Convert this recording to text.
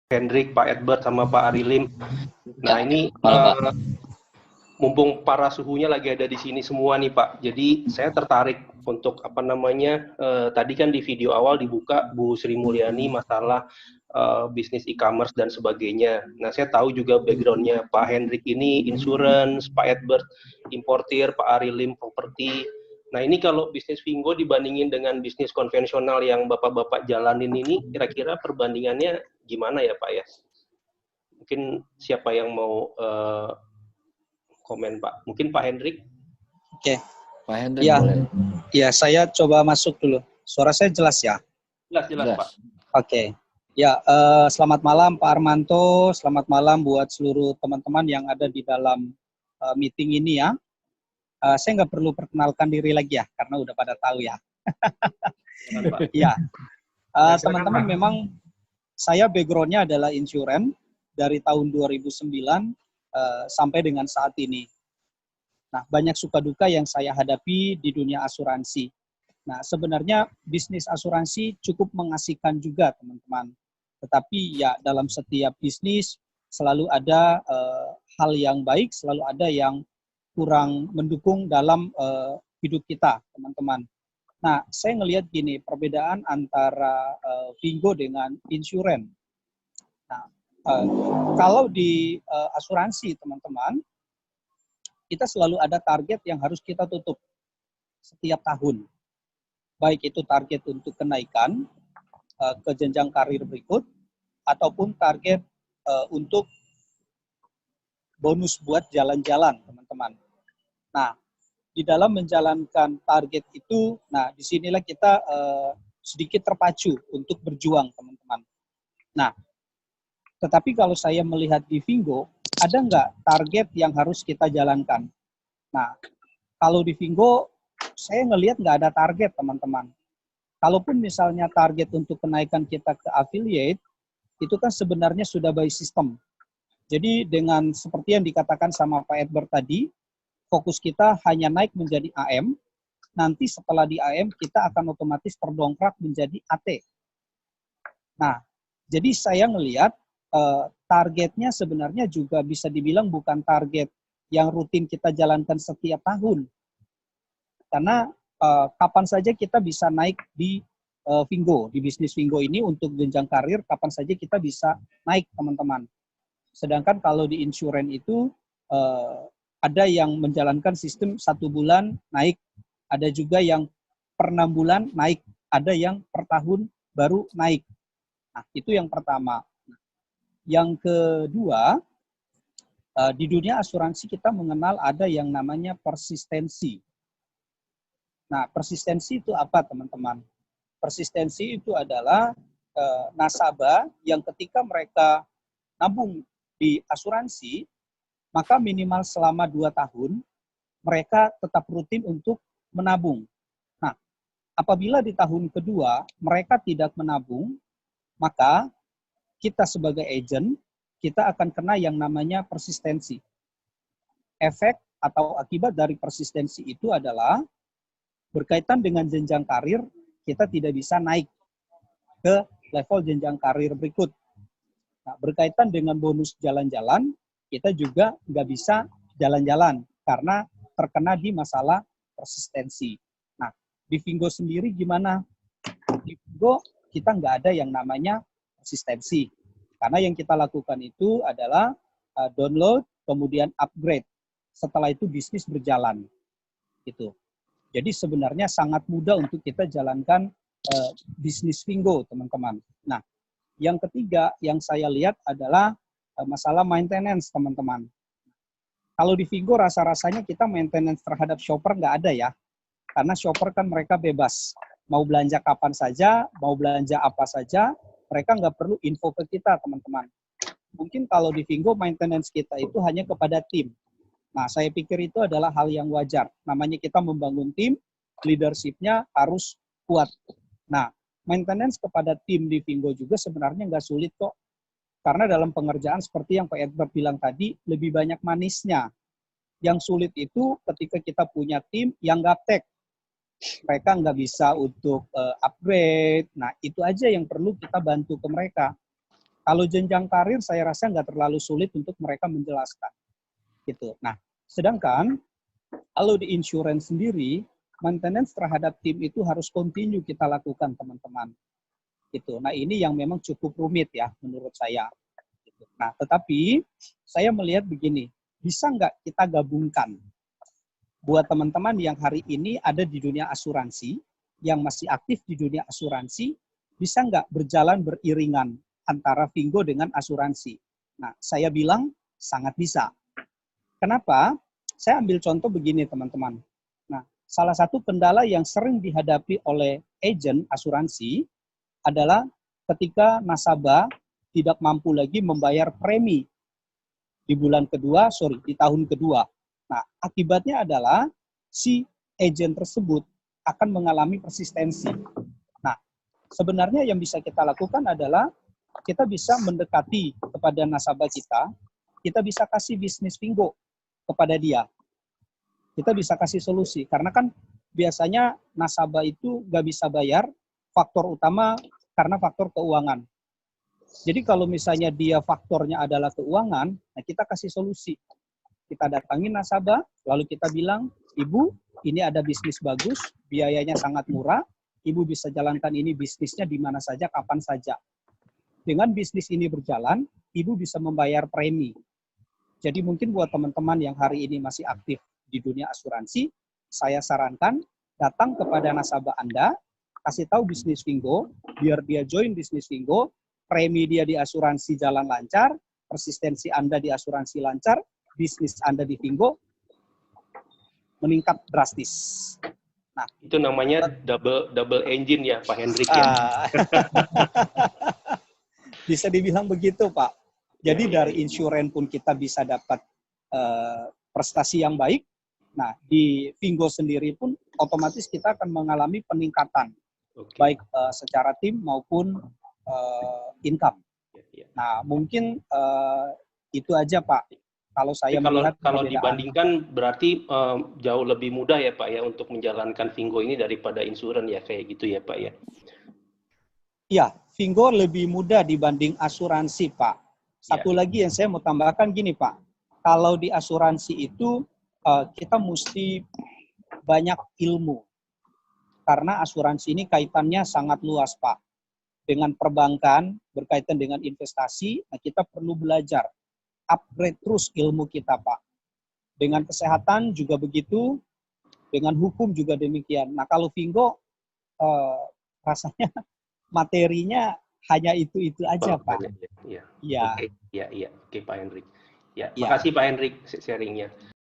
Hendrik, Pak Edbert, sama Pak Arilim. Nah, ini mumpung para suhunya lagi ada di sini semua nih Pak, jadi saya tertarik untuk tadi kan di video awal dibuka Bu Sri Mulyani masalah bisnis e-commerce dan sebagainya. Nah, saya tahu juga backgroundnya Pak Hendrik ini insurance, Pak Edbert importir, Pak Arilim properti. Nah, ini kalau bisnis Vingo dibandingin dengan bisnis konvensional yang Bapak-Bapak jalanin ini, kira-kira perbandingannya gimana ya Pak ya? Mungkin siapa yang mau komen Pak? Mungkin Pak Hendrik? Oke. Pak Hendrik boleh. Ya, saya coba masuk dulu. Suara saya jelas ya? Jelas Pak. Oke. Ya, selamat malam Pak Armanto, selamat malam buat seluruh teman-teman yang ada di dalam meeting ini ya. Saya nggak perlu perkenalkan diri lagi ya, karena udah pada tahu ya. Ya, teman-teman memang saya background-nya adalah insurance dari tahun 2009 sampai dengan saat ini. Nah, banyak suka duka yang saya hadapi di dunia asuransi. Nah, sebenarnya bisnis asuransi cukup mengasihkan juga, teman-teman. Tetapi ya dalam setiap bisnis selalu ada hal yang baik, selalu ada yang kurang mendukung dalam hidup kita, teman-teman. Nah, saya ngelihat gini, perbedaan antara Vingo dengan insurance. Nah, kalau di asuransi, teman-teman, kita selalu ada target yang harus kita tutup setiap tahun. Baik itu target untuk kenaikan ke jenjang karir berikut, ataupun target untuk bonus buat jalan-jalan, teman-teman. Nah, di dalam menjalankan target itu, nah disinilah kita sedikit terpacu untuk berjuang, teman-teman. Nah, tetapi kalau saya melihat di Vingo, ada nggak target yang harus kita jalankan? Nah, kalau di Vingo, saya ngelihat nggak ada target, teman-teman. Kalaupun misalnya target untuk kenaikan kita ke affiliate, itu kan sebenarnya sudah by system. Jadi dengan seperti yang dikatakan sama Pak Edbert tadi, fokus kita hanya naik menjadi AM, nanti setelah di AM kita akan otomatis terdongkrak menjadi AT. Nah, jadi saya ngelihat targetnya sebenarnya juga bisa dibilang bukan target yang rutin kita jalankan setiap tahun. Karena kapan saja kita bisa naik di Vingo, di bisnis Vingo ini untuk jenjang karir, kapan saja kita bisa naik, teman-teman. Sedangkan kalau di insurance itu ada yang menjalankan sistem 1 bulan naik, ada juga yang per 6 bulan naik, ada yang per tahun baru naik. Nah, itu yang pertama. Yang kedua, di dunia asuransi kita mengenal ada yang namanya persistensi. Nah, persistensi itu apa, teman-teman? Persistensi itu adalah nasabah yang ketika mereka nabung di asuransi, maka minimal selama 2 tahun, mereka tetap rutin untuk menabung. Nah, apabila di tahun kedua mereka tidak menabung, maka kita sebagai agent, kita akan kena yang namanya persistensi. Efek atau akibat dari persistensi itu adalah berkaitan dengan jenjang karir, kita tidak bisa naik ke level jenjang karir berikut. Nah, berkaitan dengan bonus jalan-jalan, kita juga nggak bisa jalan-jalan karena terkena di masalah persistensi. Nah, di Vingo sendiri gimana? Di Vingo kita nggak ada yang namanya persistensi. Karena yang kita lakukan itu adalah download, kemudian upgrade. Setelah itu bisnis berjalan. Gitu. Jadi sebenarnya sangat mudah untuk kita jalankan bisnis Vingo, teman-teman. Nah, yang ketiga yang saya lihat adalah masalah maintenance, teman-teman. Kalau di Vingo rasa-rasanya kita maintenance terhadap shopper nggak ada ya. Karena shopper kan mereka bebas. Mau belanja kapan saja, mau belanja apa saja, mereka nggak perlu info ke kita, teman-teman. Mungkin kalau di Vingo, maintenance kita itu hanya kepada tim. Nah, saya pikir itu adalah hal yang wajar. Namanya kita membangun tim, leadership-nya harus kuat. Nah, maintenance kepada tim di Vingo juga sebenarnya nggak sulit kok. Karena dalam pengerjaan seperti yang Pak Edward bilang tadi, lebih banyak manisnya. Yang sulit itu ketika kita punya tim yang gaptek. Mereka nggak bisa untuk upgrade. Nah, itu aja yang perlu kita bantu ke mereka. Kalau jenjang karir saya rasa nggak terlalu sulit untuk mereka menjelaskan. Gitu. Nah, sedangkan kalau di insurance sendiri, maintenance terhadap tim itu harus continue kita lakukan, teman-teman. Gitu. Nah, ini yang memang cukup rumit ya menurut saya. Gitu. Nah, tetapi saya melihat begini, bisa nggak kita gabungkan buat teman-teman yang hari ini ada di dunia asuransi, yang masih aktif di dunia asuransi, bisa nggak berjalan beriringan antara Fingo dengan asuransi? Nah, saya bilang sangat bisa. Kenapa? Saya ambil contoh begini, teman-teman. Nah, salah satu kendala yang sering dihadapi oleh agen asuransi adalah ketika nasabah tidak mampu lagi membayar premi di tahun kedua. Nah, akibatnya adalah si agen tersebut akan mengalami persistensi. Nah, sebenarnya yang bisa kita lakukan adalah kita bisa mendekati kepada nasabah kita bisa kasih bisnis Fingo kepada dia. Kita bisa kasih solusi. Karena kan biasanya nasabah itu nggak bisa bayar, faktor utama karena faktor keuangan. Jadi kalau misalnya dia faktornya adalah keuangan, nah kita kasih solusi. Kita datangin nasabah, lalu kita bilang, Ibu, ini ada bisnis bagus, biayanya sangat murah, Ibu bisa jalankan ini bisnisnya di mana saja, kapan saja. Dengan bisnis ini berjalan, Ibu bisa membayar premi. Jadi mungkin buat teman-teman yang hari ini masih aktif di dunia asuransi, saya sarankan datang kepada nasabah Anda, kasih tahu bisnis Fingo, biar dia join bisnis Fingo, premi dia di asuransi jalan lancar, persistensi Anda di asuransi lancar, bisnis Anda di Fingo meningkat drastis. Nah, itu namanya double engine ya, Pak Hendrik ya. Bisa dibilang begitu, Pak. Jadi dari insurance pun kita bisa dapat prestasi yang baik. Nah, di Fingo sendiri pun otomatis kita akan mengalami peningkatan, baik secara tim maupun income. Nah, mungkin itu aja, Pak. Kalau saya melihat kalau dibandingkan berarti jauh lebih mudah ya Pak ya untuk menjalankan Fingo ini daripada insurance ya, kayak gitu ya Pak ya. Iya, Fingo lebih mudah dibanding asuransi, Pak. Satu lagi yang saya mau tambahkan gini, Pak. Kalau di asuransi itu kita mesti banyak ilmu. Karena asuransi ini kaitannya sangat luas, Pak. Dengan perbankan, berkaitan dengan investasi, nah kita perlu belajar. Upgrade terus ilmu kita, Pak. Dengan kesehatan juga begitu, dengan hukum juga demikian. Nah, kalau Fingo, rasanya materinya hanya itu aja, Pak. Iya. Oke, Pak Hendrik. Ya, makasih Pak Hendrik sharingnya.